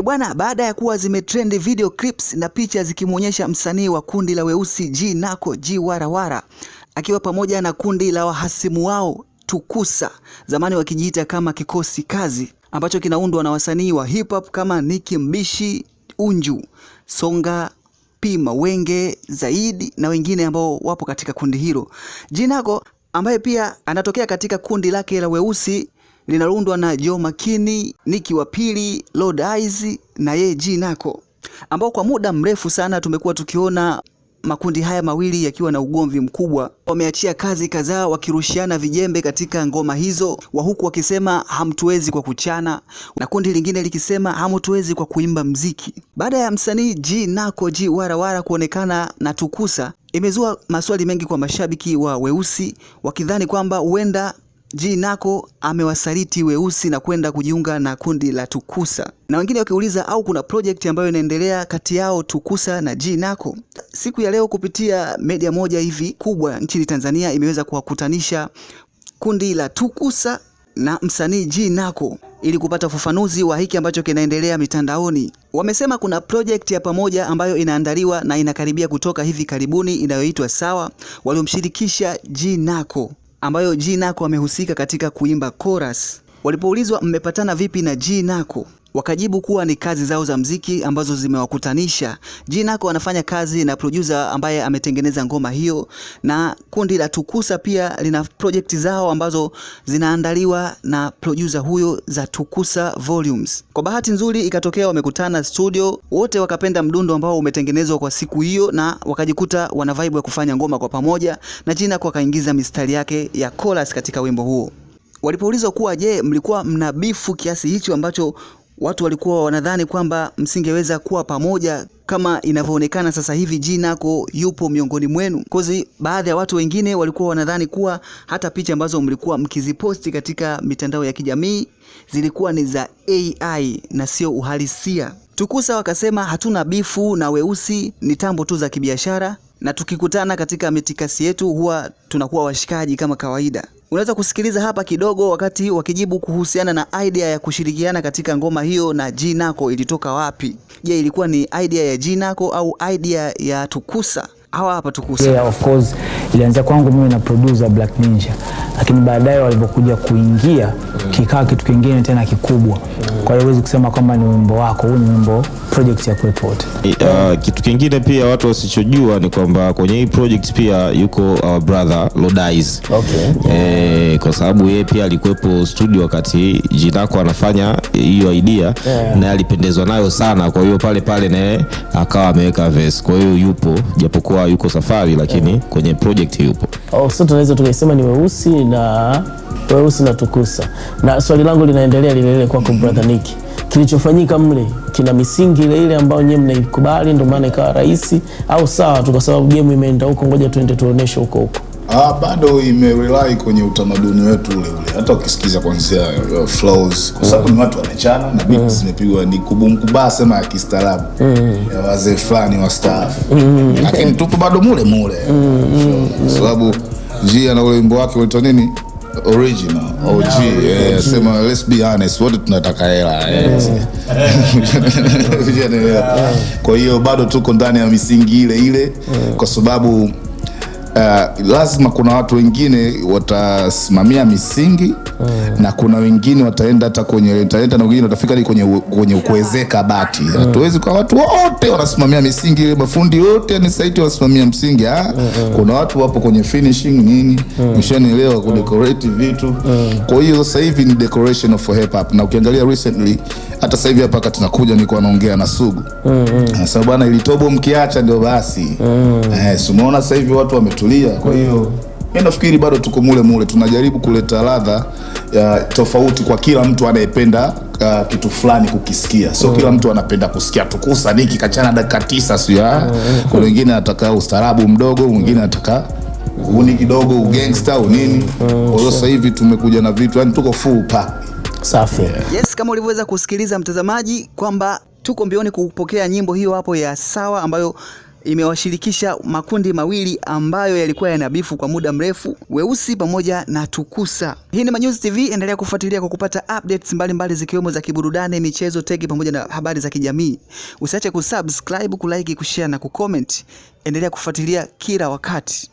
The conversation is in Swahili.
Bwana, baada ya kuwa zimetrend video clips na picha zikimuonyesha msanii wa kundi la weusi G Nako G Warawara akiwa pamoja na kundi la wahasimu wao Tukusa, zamani wakijiita kama Kikosi Kazi, ambacho kinaundwa na wasanii wa hip hop kama Nicki Mbishi, Unju, Songa, P Mawenge, Zaidi na wengine ambao wapo katika kundi hilo. G Nako ambaye pia anatokea katika kundi lake la weusi linaloundwa na Joe Makini, Nicki wa Pili, Lord Eyes na ye G Nako, ambao kwa muda mrefu sana tumekuwa tukiona makundi haya mawili yakiwa na ugomvi mkubwa. Wameachia kazi kadhaa wakirushiana vijembe katika ngoma hizo, wa huku wakisema hamtuwezi kwa kuchana na kundi lingine likisema hamtuwezi kwa kuimba mziki. Baada ya msanii G Nako G Warawara kuonekana na Tukusa, imezua maswali mengi kwa mashabiki wa weusi, wakidhani kwamba huenda G Nako amewasaliti weusi na kwenda kujiunga na kundi la Tukusa, na wengine wakiuliza au kuna project ambayo inaendelea kati yao Tukusa na G Nako. Siku ya leo kupitia media moja hivi kubwa nchini Tanzania imeweza kuwakutanisha kundi la Tukusa na msanii G Nako ili kupata ufafanuzi wa hiki ambacho kinaendelea mitandaoni. Wamesema kuna project ya pamoja ambayo inaandaliwa na inakaribia kutoka hivi karibuni inayoitwa Sawa, waliomshirikisha G Nako, ambayo G Nako amehusika katika kuimba chorus. Walipoulizwa mmepatana vipi na G Nako, wakajibu kuwa ni kazi zao za mziki ambazo zimewakutanisha. G Nako anafanya kazi na producer ambaye ametengeneza ngoma hiyo, na kundi la Tukusa pia lina project zao ambazo zinaandaliwa na producer huyo za Tukusa Volumes. Kwa bahati nzuri ikatokea wamekutana studio, wote wakapenda mdundo ambao umetengenezwa kwa siku hiyo na wakajikuta wana vibe ya kufanya ngoma kwa pamoja, na G Nako akaingiza mistari yake ya chorus katika wimbo huo. Walipoulizwa kuwa je, mlikuwa mna bifu kiasi hicho ambacho watu walikuwa wanadhani kwamba msingeweza kuwa pamoja kama inavyoonekana sasa hivi G Nako yupo miongoni mwenu? Kozi baadhi ya watu wengine walikuwa wanadhani kuwa hata picha ambazo mlikuwa mkiziposti katika mitandao ya kijamii zilikuwa ni za AI na sio uhalisia. Tukusa wakasema hatuna bifu na weusi, ni tambo tu za kibiashara, na tukikutana katika mitikasi yetu huwa tunakuwa washikaji kama kawaida. Unaweza kusikiliza hapa kidogo wakati wakijibu kuhusiana na idea ya kushirikiana katika ngoma hiyo na G Nako ilitoka wapi. Je, ilikuwa ni idea ya G Nako au idea ya Tukusa? Hawa hapa Tukusa. Yeah, of course ilianza kwangu mimi na producer Black Ninja, lakini baadaye walipokuja kuingia kikaa kitu kingine tena kikubwa. Kwa hiyo huwezi kusema kwamba ni wimbo wako, huu ni wimbo project ya kwetu wote. Kitu kingine pia watu wasichojua ni kwamba kwenye hii project pia yuko our brother Lord Eyes. Okay. Kwa sababu yeye pia alikuwepo studio wakati G Nako anafanya hiyo idea, na alipendezwa nayo sana, kwa hiyo pale naye akawa ameweka verse. Kwa hiyo yupo, japokuwa yuko safari lakini kwenye project yupo. So tunaweza tukasema ni weusi na Tukusa. Na swali langu linaendelea lile kwa brother Nicky. Kilichofanyika mle kina misingi ile ambayo nyewe mnaikubali ndio maana ikawa rahisi, au sawa tu kwa sababu game imeenda huko, ngoja tuende tuoneshe huko? Bado imerely kwenye utamaduni wetu ule. Hata ukisikiza kuanzia flows, kwa sababu ni watu wanachana na beats zimepigwa ni kubumkuba sema ya kistaarabu. Ya wazee fulani wa staff. Lakini tupo bado mule. Sababu G ana ule wimbo wake unaitwa nini? Original OG. Sema let's be honest, wote tunataka hela. Kwa hiyo bado tuko ndani ya misingi ile kwa sababu lazima kuna watu wengine watasimamia misingi na kuna wengine wataenda hata kwenye internet na wengine watafika ni kwenye kuwezeka bati. Hatuwezi kwa watu wote wanasimamia misingi ile, mafundi wote ni site wanasimamia msingi. Kuna watu wapo kwenye finishing nini, mshanielewa, ku decorate vitu. Kwa hiyo sasa hivi ni decoration of hip hop, na ukiangalia recently hata sasa hivi hapa kati tunakuja niko naongea na Sugu. Sababu bwana ilitobo mkiacha ndio basi. Umeona sasa hivi watu wametulia. Kwa hiyo mimi nafikiri bado tuko mule tunajaribu kuleta ladha tofauti kwa kila mtu anayependa kitu fulani kukisikia. So kila mtu anapenda kusikia Tukusa Nicky kachana dakika 9 sio. Kuna wengine anataka ustaarabu mdogo, mwingine anataka uni kidogo, ugangster au nini. Kwa hiyo sasa hivi tumekuja na vitu, yani tuko full pack. Safi. Yes, kama ulivyoweza kusikiliza mtazamaji kwamba tuko mbioni kupokea nyimbo hiyo hapo ya Sawa ambayo imewashirikisha makundi mawili ambayo yalikuwa yanabifu kwa muda mrefu, Weusi pamoja na Tukusa. Hii ni Manyuzi TV, endelea kufuatilia kwa kupata updates mbalimbali zikiwemo za kiburudani, michezo, teki pamoja na habari za kijamii. Usiache kusubscribe, kulike, kushare na kucomment. Endelea kufuatilia kila wakati.